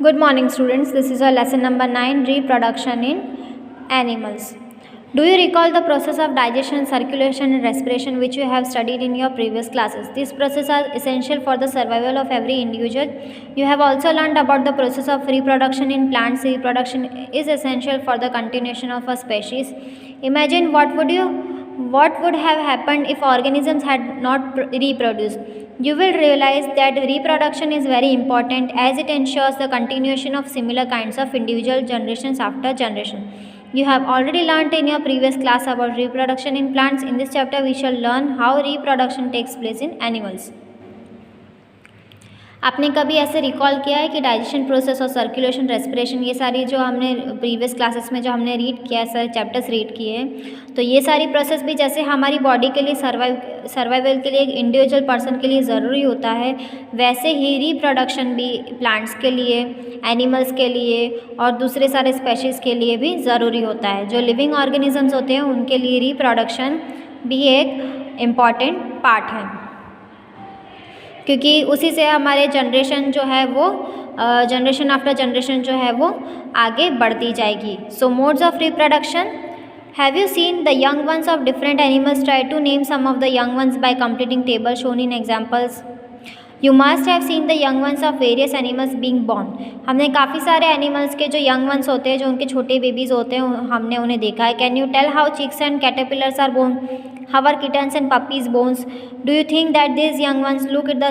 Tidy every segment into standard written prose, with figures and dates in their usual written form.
Good morning, students. This is our lesson number 9, reproduction in animals. Do you recall the process of digestion, circulation and respiration which you have studied in your previous classes? These processes are essential for the survival of every individual. You have also learned about the process of reproduction in plants. Reproduction is essential for the continuation of a species. Imagine what would have happened if organisms had not reproduced. You will realize that reproduction is very important as it ensures the continuation of similar kinds of individual generations after generation. You have already learnt in your previous class about reproduction in plants. In this chapter, we shall learn how reproduction takes place in animals. आपने कभी ऐसे recall किया है कि digestion process और circulation respiration ये सारी जो हमने प्रीवियस क्लासेस में जो हमने रीड किया है, सारे चैप्टर्स रीड किए हैं, तो ये सारी प्रोसेस भी जैसे हमारी बॉडी के लिए सर्वाइवल के लिए एक इंडिविजुअल पर्सन के लिए ज़रूरी होता है, वैसे ही रिप्रोडक्शन भी प्लांट्स के लिए, एनिमल्स के लिए और दूसरे सारे स्पेशीज़ के लिए भी ज़रूरी होता है. जो लिविंग ऑर्गेनिजम्स होते हैं उनके लिए रिप्रोडक्शन भी एक इम्पॉर्टेंट पार्ट है, क्योंकि उसी से हमारे जनरेशन जो है वो जनरेशन आफ्टर जनरेशन जो है वो आगे बढ़ती जाएगी. So modes of reproduction. Have you seen the young ones of different animals? Try to name some of the young ones by completing table shown in examples. You must have seen the young ones of various animals being born. हमने काफ़ी सारे animals के जो young ones होते हैं, जो उनके छोटे बेबीज़ होते हैं, हमने उन्हें देखा है. Can you tell how chicks and caterpillars are born? How are kittens and puppies bones? Do you think that these young ones look the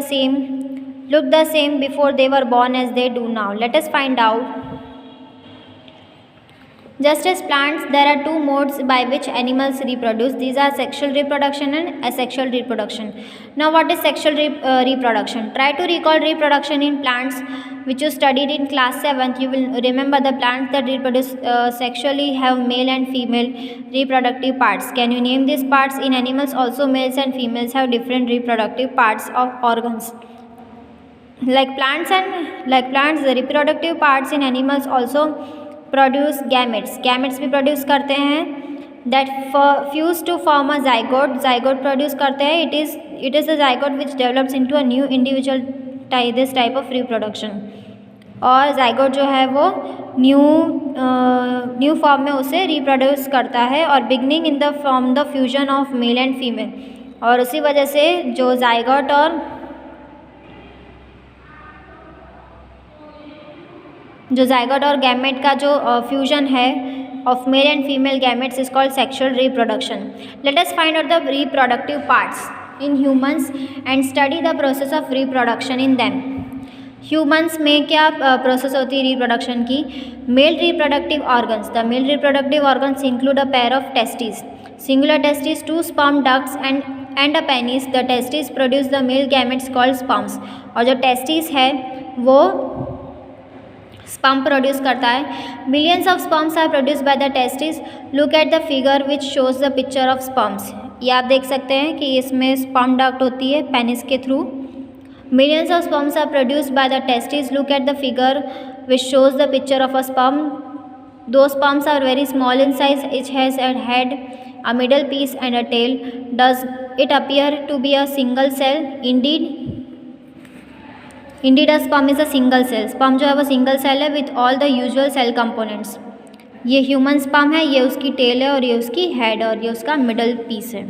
same before they were born as they do now? Let us find out. Just as plants, there are two modes by which animals reproduce. These are sexual reproduction and asexual reproduction. Now, what is sexual reproduction? Try to recall reproduction in plants which you studied in class 7th. You will remember the plants that reproduce sexually have male and female reproductive parts. Can you name these parts? In animals also, males and females have different reproductive parts of organs. Like plants, the reproductive parts in animals also produce gametes. Gametes भी produce करते हैं. That fuse to form a zygote. Zygote produce करते हैं. It is the zygote which develops into a new individual this type of reproduction. और zygote जो है वो new form में उसे रिप्रोड्यूस करता है और beginning in the from the fusion of male and female. और उसी वजह से जो जाइगोट और गैमेट का जो फ्यूजन है of male and female gametes is called sexual reproduction. Let us find out the reproductive parts in humans and study the process of reproduction in them. Humans में क्या प्रोसेस होती है reproduction की? Male reproductive organs. The male reproductive organs include a pair of testis, singular testis, two sperm ducts and a penis. The testis produce the male gametes called sperms. और जो testis है वो sperm produce करता है. Millions of sperms are produce by the testis. Look at the figure which shows the picture of sperms. ये आप देख सकते हैं कि इसमें स्पर्म डक्ट होती है पेनिस के थ्रू. Millions of sperms are produced by the testis. Look at the figure which shows the picture of a sperm. Though sperms are very small in size. Each has a head, a middle piece and a tail. Does it appear to be a single cell? Indeed a sperm is a single cell. Sperm जो है वो single cell है with all the usual cell components. ये human sperm है, ये उसकी tell है और ये उसकी हेड और ये उसका मिडल पीस है.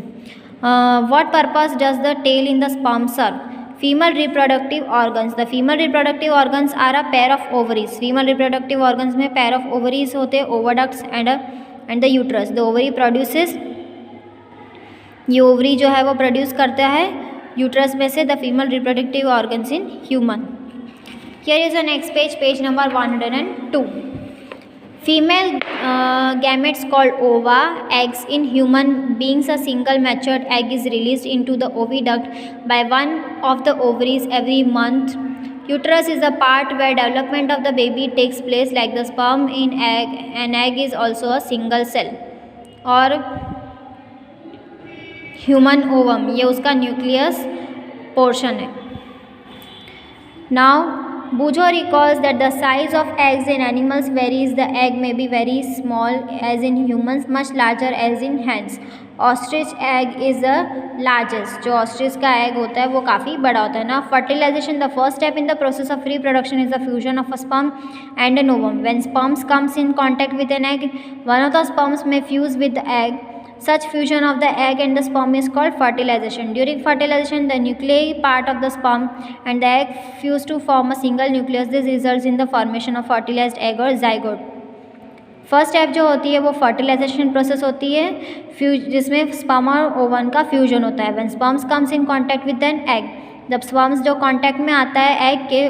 What purpose does the tail in the sperm serve? Female reproductive organs. The female reproductive organs are a pair of ovaries. Female reproductive organs में पेयर ऑफ ओवरीज होते हैं, oviducts and the uterus. The ovary produces, ये ovary जो है वो produce करता है uterus में से the female reproductive organs in human. Here is the next page, page number 102. Female gametes called ova, eggs. In human beings a single matured egg is released into the oviduct by one of the ovaries every month. Uterus is the part where development of the baby takes place. Like the sperm in egg, an egg is also a single cell. और human ovum, ये उसका nucleus portion है. Now Bujo recalls that the size of eggs in animals varies. The egg may be very small as in humans, much larger as in hens. Ostrich egg is the largest, जो ostrich का egg होता है वो काफ़ी बड़ा होता है ना. Fertilisation, the first step in the process of reproduction is the fusion of a sperm and an ovum. When sperms comes in contact with an egg, one of the sperms में fuse with the egg. Such fusion of the egg and the sperm is called fertilization. During fertilization, the nuclei part of the sperm and the egg fuse to form a single nucleus. This results in the formation of fertilized egg or zygote. First step जो होती है वो fertilisation process होती है, जिसमें sperm और oven का fusion होता है. When sperms comes in contact with an egg, जब स्पर्म्स जो कांटेक्ट में आता है एग के,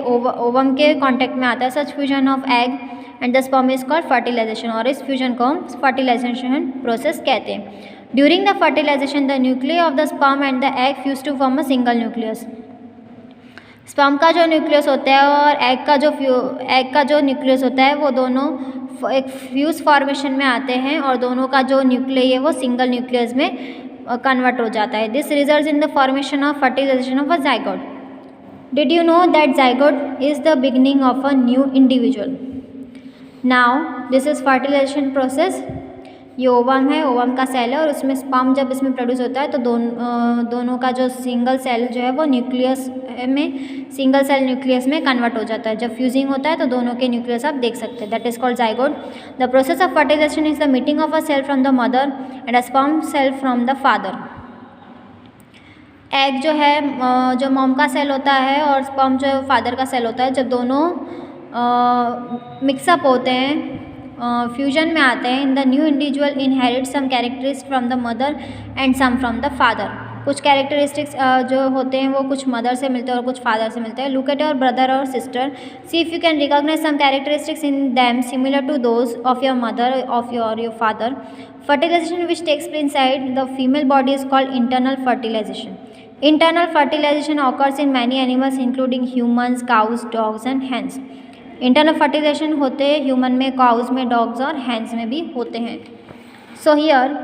ओवम के कांटेक्ट में आता है, such fusion of egg and the sperm is called fertilisation. और इस फ्यूजन को हम फर्टिलाइजेशन प्रोसेस कहते हैं. During the fertilisation, the nucleus of the sperm and the egg fuse to form a single nucleus. Sperm का जो nucleus होता है और एग का जो न्यूक्लियस होता है वो दोनों एक फ्यूज फॉर्मेशन में आते हैं और दोनों का जो न्यूक्लियस है वो सिंगल न्यूक्लियस में कन्वर्ट हो जाता है. This results in the formation of fertilization of a zygote. Did you know that zygote is the beginning of a new individual. Now this is fertilization process. ये ovum है, ovum का cell है और उसमें sperm जब इसमें produce होता है तो दोनों का जो सिंगल सेल जो है वो न्यूक्लियस में, सिंगल सेल न्यूक्लियस में कन्वर्ट हो जाता है. जब फ्यूजिंग होता है तो दोनों के न्यूक्लियस आप देख सकते हैं. That is called zygote. The process of fertilization is the meeting of a cell from the mother and a sperm cell from the father. Egg जो है जो मॉम का सेल होता है और स्पर्म जो फादर का सेल होता है, जब दोनों मिक्सअप होते हैं, फ्यूजन में आते हैं, in the new individual inherit some characteristics from the mother and some from the father. कुछ कैरेक्टरिस्टिक्स जो होते हैं वो कुछ मदर से मिलते हैं और कुछ फादर से मिलते हैं. लुक एट योर ब्रदर और sister, see if you can recognize some characteristics in them similar to those of your mother of your father. Fertilization which takes place inside the female body is called internal fertilization. Internal fertilization occurs in many animals including humans, cows, dogs and hens. Internal fertilization होते हैं human में, cause में, dogs और hands में भी होते हैं. So here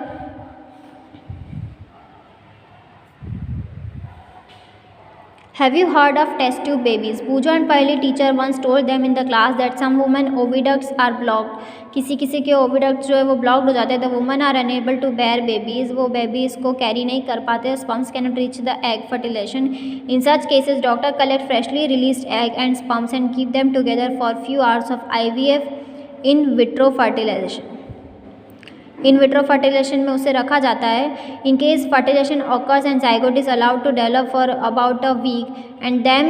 have you heard of test tube babies? Pooja and Paheli teacher once told them in the class that some women oviducts are blocked. किसी के ओविडक्ट जो है वो ब्लॉक्ड हो जाते हैं. The woman are unable to bear babies, वो babies को कैरी नहीं कर पाते. Sperms can not reach the egg fertilization. In such cases doctor collect freshly released egg and sperms and keep them together for few hours of IVF in vitro fertilization. In vitro fertilization में उसे रखा जाता है. In case fertilization occurs and zygote is allowed to develop for about a week and then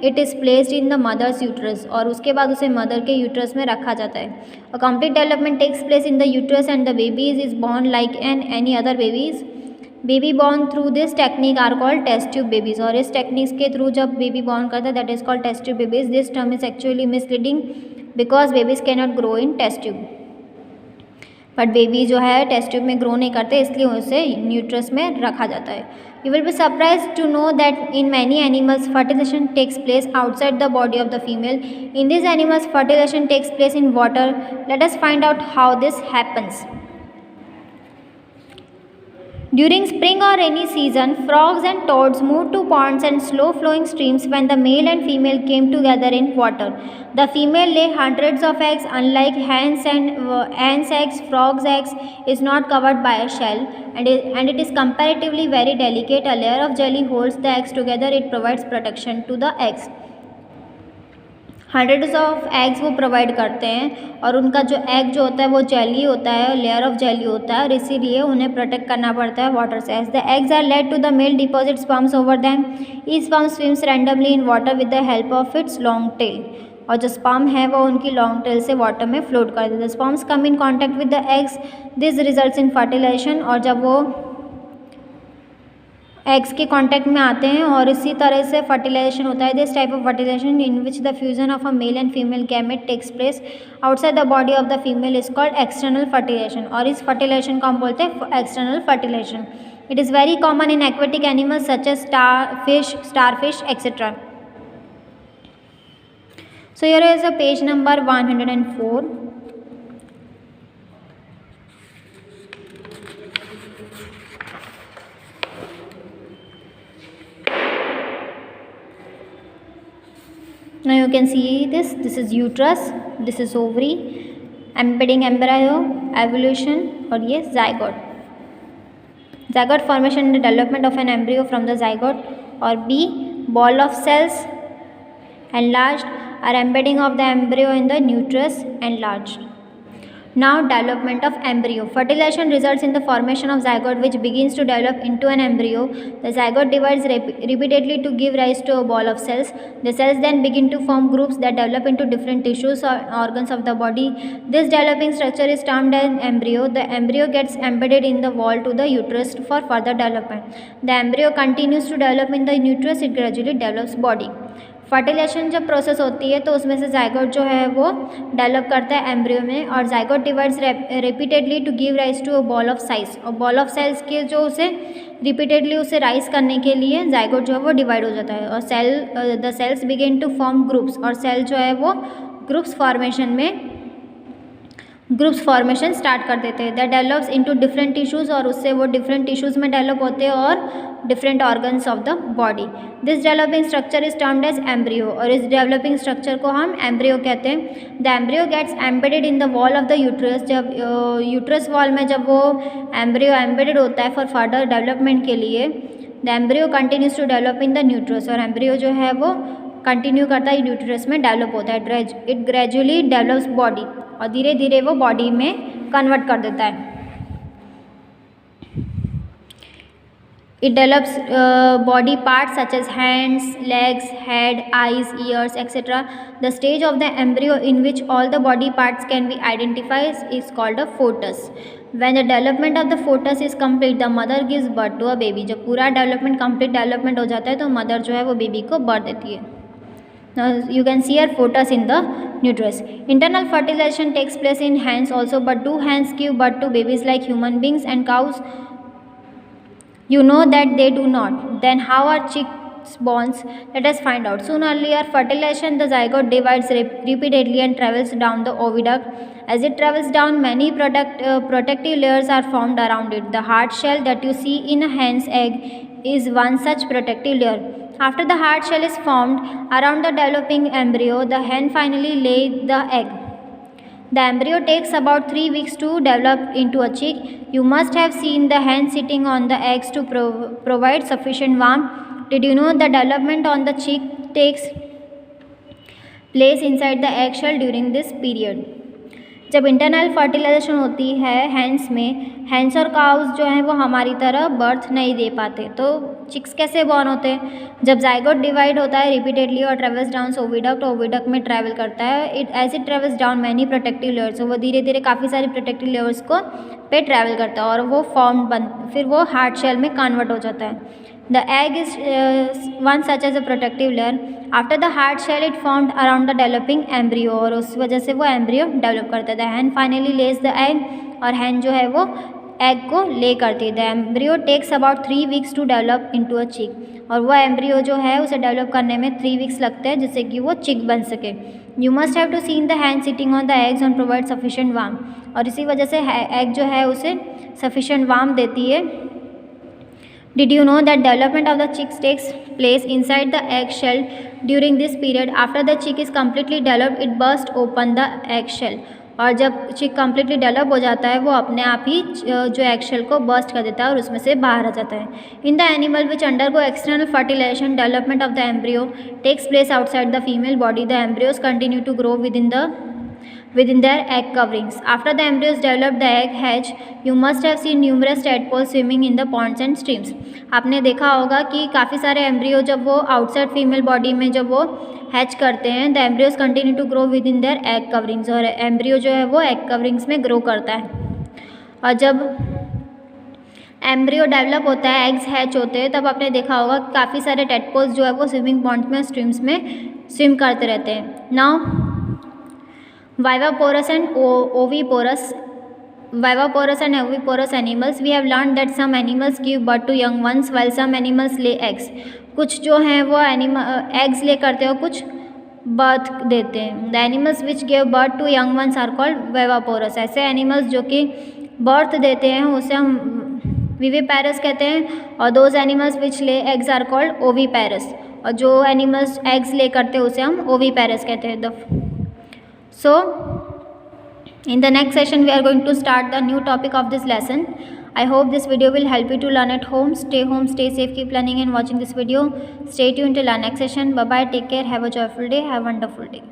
it is placed in the mother's uterus. और उसके बाद उसे mother के यूट्रस में रखा जाता है. A complete development takes place in the uterus and the babies is born like any other babies. Baby born through this technique are called test tube babies. और इस टेक्निक्स के थ्रू जब baby born करता है that is called test tube babies. This term is actually misleading because babies can not grow in test tube. But baby जो है test tube में grow नहीं करते, इसलिए उसे न्यूट्रस में रखा जाता है. You will be surprised to know that in many animals fertilization takes place outside the body of the female. In these animals fertilization takes place in water. Let us find out how this happens. During spring or rainy season, frogs and toads moved to ponds and slow flowing streams when the male and female came together in water. The female lay hundreds of eggs. Unlike hen's eggs, frogs' eggs is not covered by a shell and it is comparatively very delicate. A layer of jelly holds the eggs together. It provides protection to the eggs. Hundreds of eggs वो provide करते हैं और उनका जो egg जो होता है वो जेली होता है, लेयर ऑफ जेली होता है और इसीलिए उन्हें प्रोटेक्ट करना पड़ता है वाटर से. As the eggs are laid to the male deposit sperms over them. Each sperm swims randomly in water with the help of its long tail. और जो स्पर्म है वो उनकी लॉन्ग टेल से वाटर में फ्लोट कर देते हैं. Sperms come in contact with the eggs. This results in fertilisation. और जब वो एग्स के कांटेक्ट में आते हैं और इसी तरह से फर्टिलाइजेशन होता है. This type of fertilisation in which the fusion of a male and female gamete takes place outside the body of the female is called external fertilisation. और इस फर्टिलाइजेशन को हम बोलते हैं external fertilisation. It is very common in aquatic animals such as starfish etc. So here is a page number 104. Now you can see this is uterus, this is ovary, embedding embryo, evolution और ये zygote. zygote formation and development of an embryo from the zygote, or B, ball of cells enlarged or embedding of the embryo in the uterus enlarged. Now, development of embryo. Fertilization results in the formation of zygote, which begins to develop into an embryo. The zygote divides repeatedly to give rise to a ball of cells. The cells then begin to form groups that develop into different tissues or organs of the body. This developing structure is termed an embryo. The embryo gets embedded in the wall to the uterus for further development. The embryo continues to develop in the uterus. It gradually develops body. Fertilisation जब process होती है तो उसमें से zygote जो है वो develop करता है एम्ब्रियो में, और zygote divides repeatedly to give rise to a ball of size, और बॉल ऑफ सेल्स के जो उसे रिपीटेडली उसे राइज करने के लिए जाइगोट जो है वो डिवाइड हो जाता है, और the cells begin to form groups, और सेल जो है वो ग्रुप्स फॉर्मेशन स्टार्ट कर देते हैं. That develops into different tissues, और उससे वो डिफरेंट टिश्यूज़ में डेवलप होते हैं और different organs of the body. This developing structure is termed as embryo, और इस डेवलपिंग स्ट्रक्चर को हम एम्ब्रियो कहते हैं. The embryo gets embedded in the wall of the uterus. जब यूट्रस वॉल में जब वो एम्ब्रियो एम्बेडेड होता है फॉर फर्दर डेवलपमेंट के लिए, the embryo continues to develop in the uterus, और एम्ब्रियो जो है वो कंटिन्यू करता है न्यूट्रस में डेवलप होता है. इट ग्रेजुअली डेवलप्स बॉडी, और धीरे धीरे वो बॉडी में कन्वर्ट कर देता है. It develops body parts such as hands, legs, head, eyes, ears, etc. The stage of the embryo in which all the body parts can be identified is called a fetus. When the development of the fetus is complete, the mother gives birth to a baby. जब पूरा development complete development हो जाता है तो mother जो है वो baby को बर्थ देती है. Now you can see our fetus in the uterus. Internal fertilization takes place in hens also, but do hens give birth to babies like human beings and cows? You know that they do not. Then how are chicks born? Let us find out. Soon earlier fertilization, the zygote divides repeatedly and travels down the oviduct. As it travels down, many protective layers are formed around it. The hard shell that you see in a hen's egg is one such protective layer. After the hard shell is formed around the developing embryo, the hen finally lays the egg. The embryo takes about 3 weeks to develop into a chick. You must have seen the hen sitting on the eggs to provide sufficient warmth. Did you know the development on the chick takes place inside the eggshell during this period? जब internal fertilisation होती है hence में, hence और cows जो हैं वो हमारी तरह बर्थ नहीं दे पाते, तो चिक्स कैसे बॉर्न होते हैं? जब जाइगोट डिवाइड होता है रिपीटेडली और ट्रेवल्स डाउन ओविडक्ट, ओविडक्ट में ट्रैवल करता है. It travels down many protective layers, वो धीरे धीरे काफ़ी सारी प्रोटेक्टिव लेयर्स को पे ट्रैवल करता है और वो फिर वो हार्ड शेल में कन्वर्ट हो जाता है. The egg is one such as a protective layer. After the hard shell, it formed around the developing embryo, और उस वजह से वो एम्ब्रियो डेवलप करता है. The hen finally lays the egg, और hen जो है वो एग को ले करती है. The embryo takes about 3 weeks to develop into a chick, और वो एम्ब्रियो जो है उसे डेवलप करने में 3 weeks लगते हैं जिससे कि वो चिक बन सके. You must have to seen the hen sitting on the eggs and provide sufficient warmth, और इसी वजह से एग जो है उसे sufficient warmth देती है. Did you know that development of the chicks takes place inside the eggshell during this period? After the chick is completely developed, it bursts open the eggshell. और जब चिक कम्प्लीटली डेवलप हो जाता है वो अपने आप ही जो एगशेल को बर्स्ट कर देता है और उसमें से बाहर आ जाता है. In the animal which undergo external fertilisation, development of the embryo takes place outside the female body. The embryos continue to grow within their egg coverings. After the embryos develop the egg hatch, you must have seen numerous tadpoles swimming in the ponds and streams. आपने देखा होगा कि काफ़ी सारे embryo जब वो outside female body में जब वो हैच करते हैं, the embryos continue to grow within their egg coverings, और एम्ब्रियो जो है वो एग कवरिंग्स में ग्रो करता है. और जब एम्ब्रियो डेवलप होता है, एग्स हैच होते हैं, तब आपने देखा होगा कि काफ़ी सारे टेडपोल्स जो है वो स्विमिंग पॉन्ड्स में स्ट्रीम्स में स्विम करते रहते हैं. Now viviparous and oviparous animals, we have learned that some animals give birth to young ones while some animals lay eggs. कुछ जो हैं वो एग्स ले करते हैं और कुछ बर्थ देते हैं. The animals which give birth to young ones are called viviparous. ऐसे एनिमल्स जो कि बर्थ देते हैं उसे हम विविपैरस कहते हैं, और those animals which lay eggs are called ओविपैरस, और जो एनिमल्स एग्स ले करते हैं उसे हम ओविपैरस कहते हैं. So in the next session we are going to start the new topic of this lesson. I hope this video will help you to learn at home. Stay home, stay safe, keep learning and watching this video. Stay tuned till our next session. Bye bye, take care, have a joyful day, have a wonderful day.